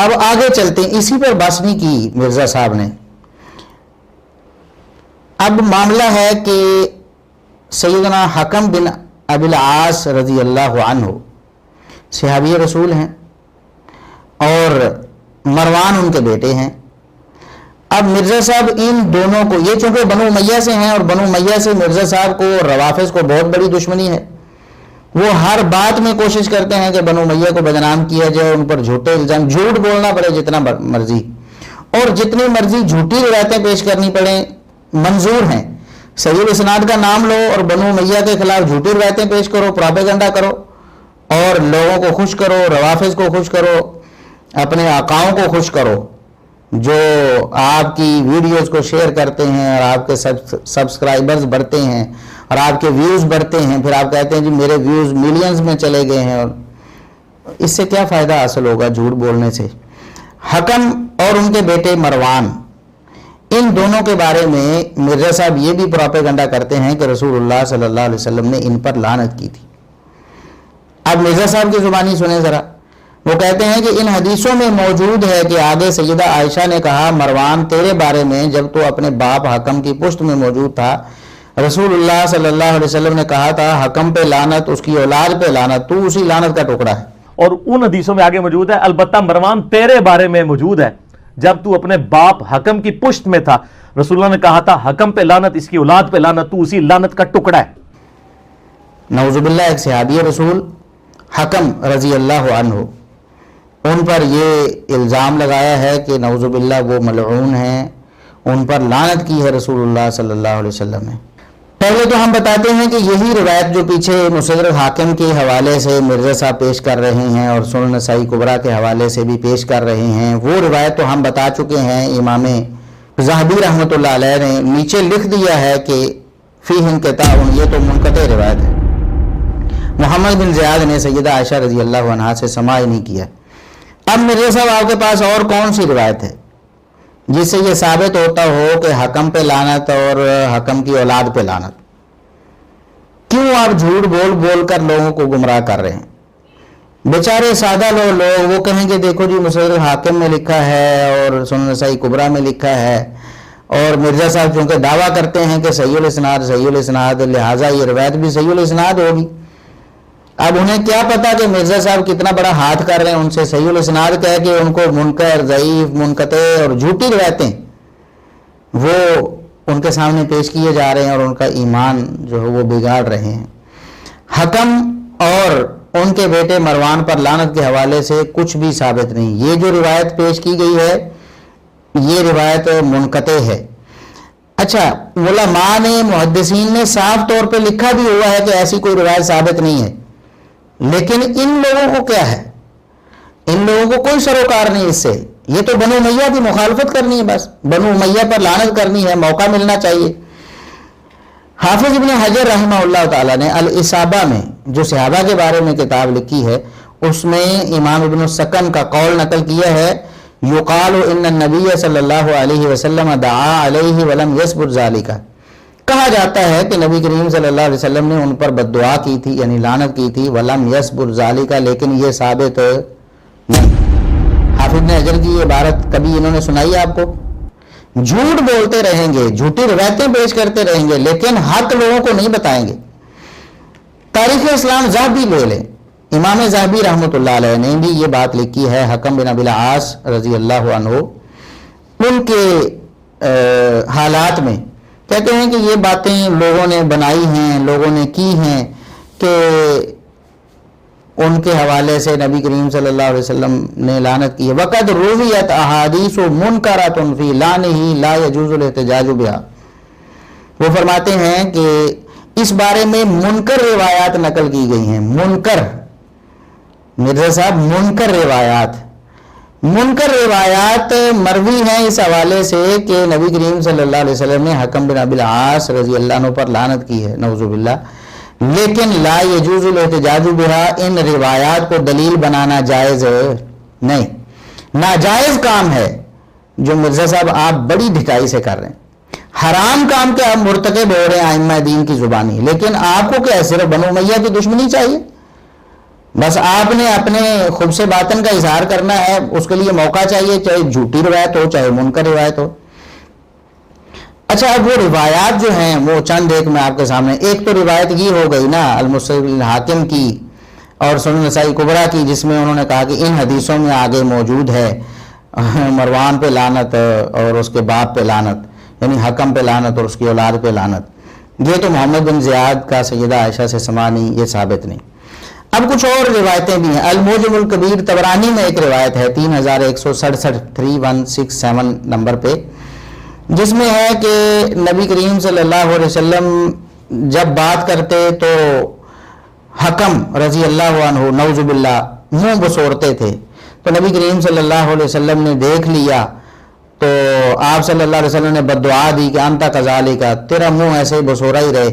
اب آگے چلتے ہیں، اسی پر بحث نہیں کی مرزا صاحب نے. اب معاملہ ہے کہ سیدنا حکم بن ابی العاص رضی اللہ عنہ صحابی رسول ہیں اور مروان ان کے بیٹے ہیں. اب مرزا صاحب ان دونوں کو، یہ چونکہ بنو امیہ سے ہیں اور بنو امیہ سے مرزا صاحب کو روافظ کو بہت بڑی دشمنی ہے، وہ ہر بات میں کوشش کرتے ہیں کہ بنو امیہ کو بدنام کیا جائے، ان پر جھوٹے الزام، جھوٹ بولنا پڑے جتنا مرضی اور جتنی مرضی جھوٹی روایتیں پیش کرنی پڑیں منظور ہیں. صحیح الاسناد کا نام لو اور بنو امیہ کے خلاف جھوٹی روایتیں پیش کرو، پراپیگنڈا کرو اور لوگوں کو خوش کرو، روافظ کو خوش کرو، اپنے آقاؤں کو خوش کرو جو آپ کی ویڈیوز کو شیئر کرتے ہیں اور آپ کے سبسکرائبرز بڑھتے ہیں اور آپ کے ویوز بڑھتے ہیں. پھر آپ کہتے ہیں جی میرے ویوز ملینز میں چلے گئے ہیں، اور اس سے کیا فائدہ حاصل ہوگا جھوٹ بولنے سے. حکم اور ان کے بیٹے مروان، ان دونوں کے بارے میں مرزا صاحب یہ بھی پروپیگنڈا کرتے ہیں کہ رسول اللہ صلی اللہ علیہ وسلم نے ان پر لعنت کی تھی. اب مرزا صاحب کی زبانی سنیں ذرا. وہ کہتے ہیں کہ ان حدیثوں میں موجود ہے کہ آگے سیدہ عائشہ نے کہا مروان تیرے بارے میں جب تو اپنے باپ حکم کی پشت میں موجود تھا، رسول اللہ صلی اللہ علیہ وسلم نے کہا تھا حکم پہ لعنت، اس کی اولاد پہ لعنت، تو اسی لعنت کا ٹکڑا ہے. اور ان حدیثوں میں آگے موجود ہے البتہ مروان تیرے بارے میں موجود ہے جب تو اپنے باپ حکم کی پشت میں تھا، رسول اللہ نے کہا تھا حکم پہ لعنت، اس کی اولاد پہ لعنت، تو اسی لعنت کا ٹکڑا ہے. نعوذ باللہ. ایک صحابی رسول حکم رضی اللہ عنہ، ان پر یہ الزام لگایا ہے کہ نعوذ باللہ وہ ملعون ہیں، ان پر لعنت کی ہے رسول اللہ صلی اللہ علیہ وسلم نے. پہلے تو ہم بتاتے ہیں کہ یہی روایت جو پیچھے مستدرک حاکم کے حوالے سے مرزا صاحب پیش کر رہے ہیں اور سنن نسائی کبریٰ کے حوالے سے بھی پیش کر رہے ہیں، وہ روایت تو ہم بتا چکے ہیں. امام ذہبی رحمۃ اللہ علیہ نے نیچے لکھ دیا ہے کہ فیہ انقطاع، یہ تو منقطع روایت ہے. محمد بن زیاد نے سیدہ عائشہ رضی اللہ عنہا سے سماع نہیں کیا. اب مرزا صاحب آپ کے پاس اور کون سی روایت ہے جس سے یہ ثابت ہوتا ہو کہ حکم پہ لعنت اور حکم کی اولاد پہ لعنت؟ کیوں آپ جھوٹ بول بول کر لوگوں کو گمراہ کر رہے ہیں؟ بیچارے سادہ لوگ وہ کہیں گے دیکھو جی مستدرک حاکم میں لکھا ہے اور سنن نسائی کبریٰ میں لکھا ہے، اور مرزا صاحب چونکہ دعویٰ کرتے ہیں کہ صحیح الاسناد لہٰذا یہ روایت بھی صحیح الاسناد ہوگی. اب انہیں کیا پتا کہ مرزا صاحب کتنا بڑا ہاتھ کر رہے ہیں، ان سے صحیح الاسناد کہہ کے ان کو منکر، ضعیف، منقطع اور جھوٹی روایتیں وہ ان کے سامنے پیش کیے جا رہے ہیں اور ان کا ایمان جو ہے وہ بگاڑ رہے ہیں. حکم اور ان کے بیٹے مروان پر لعنت کے حوالے سے کچھ بھی ثابت نہیں. یہ جو روایت پیش کی گئی ہے یہ روایت منقطع ہے. اچھا، علماء نے، محدثین نے صاف طور پہ لکھا بھی ہوا ہے کہ ایسی کوئی روایت ثابت نہیں ہے، لیکن ان لوگوں کو کیا ہے؟ ان لوگوں کو کوئی سروکار نہیں اس سے. یہ تو بنو امیہ کی مخالفت کرنی ہے، بس بنو امیہ پر لعنت کرنی ہے، موقع ملنا چاہیے. حافظ ابن حجر رحمہ اللہ تعالیٰ نے الاصابہ میں جو صحابہ کے بارے میں کتاب لکھی ہے اس میں امام ابن السکن کا قول نقل کیا ہے، یقال ان النبی صلی اللہ علیہ وسلم دعا علیہ ولم یثبت ذالک. کہا جاتا ہے کہ نبی کریم صلی اللہ علیہ وسلم نے ان پر بد دعا کی تھی، یعنی لعنت کی تھی، ولم یثبت ذالک، لیکن یہ ثابت نہیں. حافظ نے حجر کی یہ عبارت کبھی انہوں نے سنائی آپ کو؟ جھوٹ بولتے رہیں گے، جھوٹی روایتیں پیش کرتے رہیں گے، لیکن حق لوگوں کو نہیں بتائیں گے. تاریخ اسلام ذہبی لے لیں، امام ذہبی رحمۃ اللہ علیہ نے بھی یہ بات لکھی ہے. حکم بن ابی العاص رضی اللہ عنہ ان کے حالات میں کہتے ہیں کہ یہ باتیں لوگوں نے بنائی ہیں، لوگوں نے کی ہیں کہ ان کے حوالے سے نبی کریم صلی اللہ علیہ وسلم نے لعنت کی ہے. وقد رویت احادیث منکرۃ فی لعنہ لا یجوز الاحتجاج بها. وہ فرماتے ہیں کہ اس بارے میں منکر روایات نقل کی گئی ہیں. منکر، مرزا صاحب، منکر روایات مروی ہیں اس حوالے سے کہ نبی کریم صلی اللہ علیہ وسلم نے حکم بن ابی العاص رضی اللہ عنہ پر لعنت کی ہے، نعوذ باللہ. لیکن لا یجوز الاحتجاج بها، ان روایات کو دلیل بنانا جائز نہیں، ناجائز کام ہے جو مرزا صاحب آپ بڑی ڈھٹائی سے کر رہے ہیں. حرام کام کے آپ مرتکب ہو رہے ہیں ائمہ دین کی زبانی، لیکن آپ کو کیا صرف بنو امیہ کی دشمنی چاہیے؟ بس آپ نے اپنے خبث باطن کا اظہار کرنا ہے، اس کے لیے موقع چاہیے، چاہے جھوٹی روایت ہو چاہے منکر روایت ہو۔ اچھا، اب وہ روایات جو ہیں وہ چند ایک میں آپ کے سامنے، ایک تو روایت یہ ہو گئی نا المستدرک الحاکم کی اور سنن نسائی کبریٰ کی، جس میں انہوں نے کہا کہ ان حدیثوں میں آگے موجود ہے مروان پہ لعنت اور اس کے باپ پہ لعنت، یعنی حکم پہ لعنت اور اس کی اولاد پہ لعنت۔ یہ تو محمد بن زیاد کا سیدہ عائشہ سے سما نہیں، یہ ثابت نہیں۔ اب کچھ اور روایتیں بھی ہیں۔ المعجم الکبیر طبرانی میں ایک روایت ہے 3167 3167 نمبر پہ، جس میں ہے کہ نبی کریم صلی اللہ علیہ وسلم جب بات کرتے تو حکم رضی اللہ عنہ نعوذ باللہ منہ بسورتے تھے، تو نبی کریم صلی اللہ علیہ وسلم نے دیکھ لیا تو آپ صلی اللہ علیہ وسلم نے بددعا دی کہ انت کذالک، تیرا منہ ایسے ہی بسورا ہی رہے،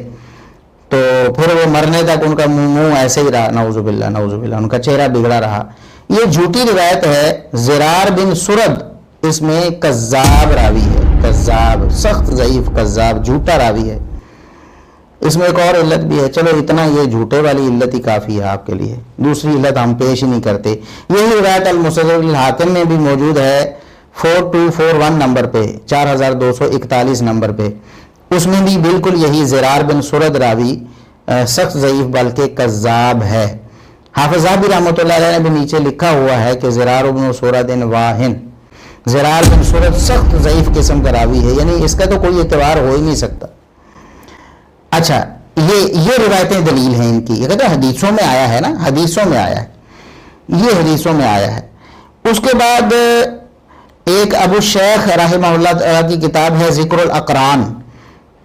تو پھر وہ مرنے تک ان کا منہ ایسے ہی رہا، نعوذ باللہ نعوذ باللہ، ان کا چہرہ بگڑا رہا۔ یہ جھوٹی روایت ہے، زرار بن سرد اس میں کذاب راوی ہے، کذاب، سخت ضعیف کذاب، جھوٹا راوی ہے۔ اس میں ایک اور علت بھی ہے، چلو اتنا یہ جھوٹے والی علت ہی کافی ہے آپ کے لیے، دوسری علت ہم پیش ہی نہیں کرتے۔ یہی روایت المستدرک الحاکم میں بھی موجود ہے 4241 نمبر پہ، 4241 نمبر پہ، اس میں بھی بالکل یہی زرار بن سرد راوی سخت ضعیف بلکہ کذاب ہے۔ حافظ ذہبی رحمۃ اللہ علیہ نے بھی نیچے لکھا ہوا ہے کہ زرار بن سرد واہن، زرار بن سرد سخت ضعیف قسم کا راوی ہے، یعنی اس کا تو کوئی اعتبار ہو ہی نہیں سکتا۔ اچھا، یہ روایتیں دلیل ہیں ان کی، یہ کہتے ہیں حدیثوں میں آیا ہے نا، حدیثوں میں آیا ہے، یہ حدیثوں میں آیا ہے۔ اس کے بعد ایک ابو شیخ رحمہ اللہ تعالیٰ کی کتاب ہے ذکر الاقران،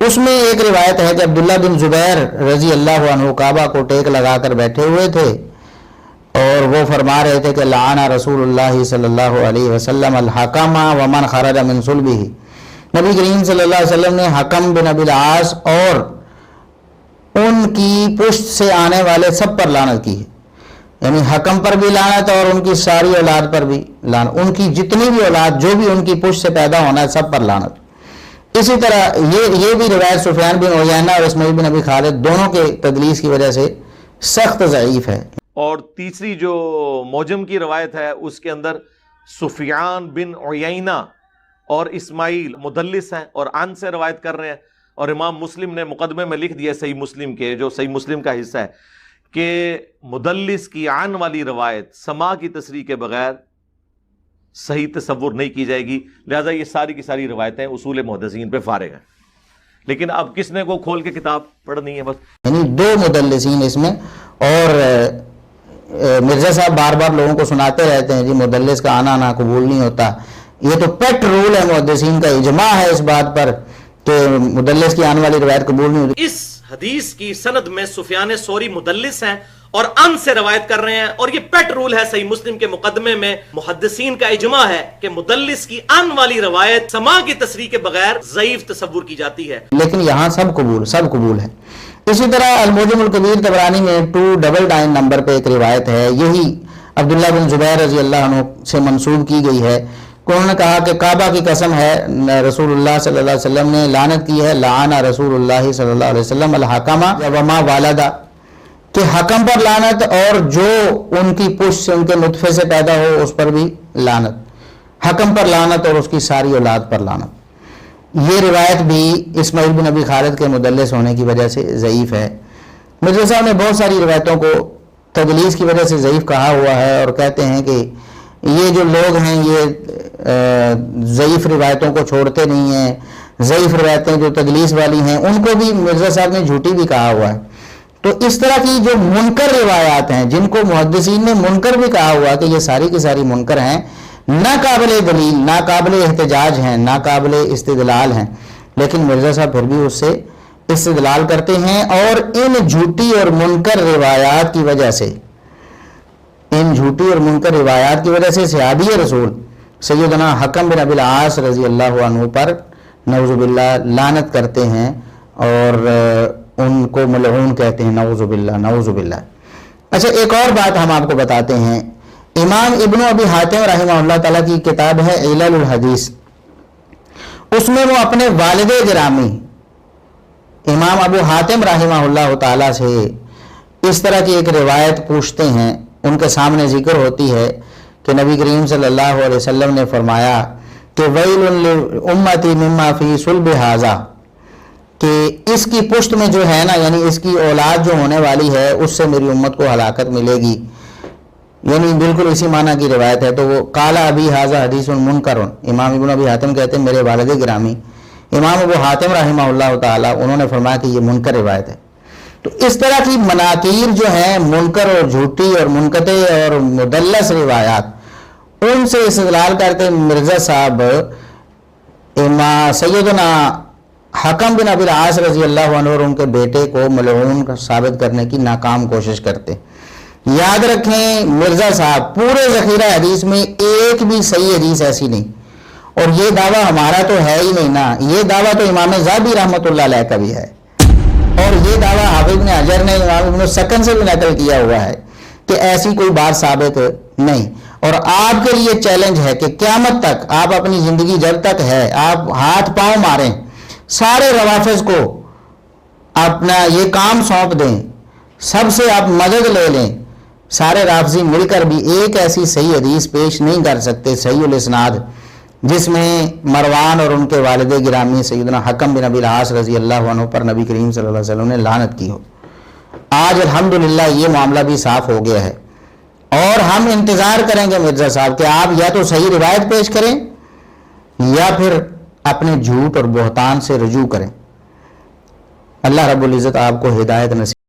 اس میں ایک روایت ہے کہ عبداللہ بن زبیر رضی اللہ عنہ کعبہ کو ٹیک لگا کر بیٹھے ہوئے تھے اور وہ فرما رہے تھے کہ لعن رسول اللہ صلی اللہ علیہ وسلم الحکم ومن خرج من صلبہ، نبی کریم صلی اللہ علیہ وسلم نے حکم بن ابی العاص اور ان کی پشت سے آنے والے سب پر لعنت کی ہے، یعنی حکم پر بھی لعنت اور ان کی ساری اولاد پر بھی لعنت، ان کی جتنی بھی اولاد جو بھی ان کی پشت سے پیدا ہونا ہے سب پر لعنت۔ اسی طرح یہ بھی روایت سفیان بن عیینہ اور اسماعیل بن ابی خالد دونوں کے تدلیس کی وجہ سے سخت ضعیف ہے۔ اور تیسری جو موجم کی روایت ہے اس کے اندر سفیان بن عیینہ اور اسماعیل مدلس ہیں اور عن سے روایت کر رہے ہیں، اور امام مسلم نے مقدمے میں لکھ دیا صحیح مسلم کے، جو صحیح مسلم کا حصہ ہے، کہ مدلس کی عن والی روایت سما کی تصریح کے بغیر صحیح تصور نہیں کی جائے گی، لہذا یہ ساری کی ساری روایتیں اصول محدثین پہ فارغ ہیں۔ لیکن اب کس نے کو کھول کے کتاب پڑھنی ہے بس، یعنی دو مدلسین اس میں، اور مرزا صاحب بار بار لوگوں کو سناتے رہتے ہیں جی مدلس کا آنا نہ قبول نہیں ہوتا، یہ تو پیٹ رول ہے محدثین کا، اجماع ہے اس بات پر کہ مدلس کی آنے والی روایت قبول نہیں ہوتی۔ اس حدیث کی سند میں سفیان ثوری مدلس ہیں اور ان سے روایت کر رہے ہیں، اور یہ پیٹ رول ہے صحیح مسلم کے مقدمے میں، محدثین کا اجماع ہے کہ مدلس کی ان والی روایت سما کی تصریح کے بغیر ضعیف تصور کی جاتی ہے، لیکن یہاں سب قبول ہے۔ اسی طرح المعجم الکبیر طبرانی میں 299 نمبر پہ ایک روایت ہے، یہی عبداللہ بن زبیر رضی اللہ عنہ سے منسوب کی گئی ہے کہ انہوں نے کہا کہ کعبہ کی قسم ہے رسول اللہ صلی اللہ علیہ وسلم نے لعنت کی ہے، لعن رسول اللہ صلی اللہ علیہ وسلم الحکم وما والدہ، کہ حکم پر لعنت اور جو ان کی پشت سے ان کے نطفے سے پیدا ہو اس پر بھی لعنت، حکم پر لعنت اور اس کی ساری اولاد پر لعنت۔ یہ روایت بھی اسماعیل بن ابی خالد کے مدلس ہونے کی وجہ سے ضعیف ہے۔ مرزا صاحب نے بہت ساری روایتوں کو تدلیس کی وجہ سے ضعیف کہا ہوا ہے اور کہتے ہیں کہ یہ جو لوگ ہیں یہ ضعیف روایتوں کو چھوڑتے نہیں ہیں، ضعیف روایتیں جو تدلیس والی ہیں ان کو بھی مرزا صاحب نے جھوٹی بھی کہا ہوا ہے۔ تو اس طرح کی جو منکر روایات ہیں جن کو محدثین نے منکر بھی کہا ہوا کہ یہ ساری کی ساری منکر ہیں، ناقابل دلیل، ناقابل احتجاج ہیں، ناقابل استدلال ہیں، لیکن مرزا صاحب پھر بھی اس سے استدلال کرتے ہیں، اور ان جھوٹی اور منکر روایات کی وجہ سے، ان جھوٹی اور منکر روایات کی وجہ سے صحابی رسول سیدنا حکم بن ابی العاص رضی اللہ عنہ پر نعوذ باللہ لعنت کرتے ہیں اور ان کو ملعون کہتے ہیں، نعوذ باللہ نعوذ باللہ۔ اچھا، ایک اور بات ہم آپ کو بتاتے ہیں، امام ابن ابی حاتم رحمہ اللہ تعالیٰ کی کتاب ہے علل الحدیث، اس میں وہ اپنے والد گرامی امام ابو حاتم رحمہ اللہ تعالیٰ سے اس طرح کی ایک روایت پوچھتے ہیں، ان کے سامنے ذکر ہوتی ہے کہ نبی کریم صلی اللہ علیہ وسلم نے فرمایا کہ ویل لامتی مما فی صلب ھذا، کہ اس کی پشت میں جو ہے نا، یعنی اس کی اولاد جو ہونے والی ہے اس سے میری امت کو ہلاکت ملے گی، یعنی بالکل اسی معنی کی روایت ہے۔ تو وہ قالا ابی ھذا حدیث منکر، امام ابن ابی حاتم کہتے ہیں میرے والد گرامی امام ابو حاتم رحمہ اللہ تعالی، انہوں نے فرمایا کہ یہ منکر روایت ہے۔ تو اس طرح کی مناکیر جو ہیں، منکر اور جھوٹی اور منقطع اور مدلس روایات، ان سے استدلال کرتے مرزا صاحب سیدنا حکم بن ابی العاص رضی اللہ عنہ اور ان کے بیٹے کو ملعون ثابت کرنے کی ناکام کوشش کرتے۔ یاد رکھیں مرزا صاحب پورے ذخیرہ حدیث میں ایک بھی صحیح حدیث ایسی نہیں، اور یہ دعویٰ ہمارا تو ہے ہی نہیں نا، یہ دعویٰ تو امام ذہبی رحمۃ اللہ علیہ کا بھی ہے، اور یہ دعویٰ حافظ بن حجر نے امام ابن سکن سے بھی نقل کیا ہوا ہے کہ ایسی کوئی بات ثابت نہیں۔ اور آپ کے لیے چیلنج ہے کہ قیامت تک آپ اپنی زندگی جب تک ہے آپ ہاتھ پاؤں ماریں، سارے روافظ کو اپنا یہ کام سونپ دیں، سب سے آپ مدد لے لیں، سارے رافضی مل کر بھی ایک ایسی صحیح حدیث پیش نہیں کر سکتے صحیح الاسناد جس میں مروان اور ان کے والد گرامی سیدنا حکم بن ابی العاص رضی اللہ عنہ پر نبی کریم صلی اللہ علیہ وسلم نے لعنت کی ہو۔ آج الحمدللہ یہ معاملہ بھی صاف ہو گیا ہے، اور ہم انتظار کریں گے مرزا صاحب کہ آپ یا تو صحیح روایت پیش کریں یا پھر اپنے جھوٹ اور بہتان سے رجوع کریں۔ اللہ رب العزت آپ کو ہدایت نصیب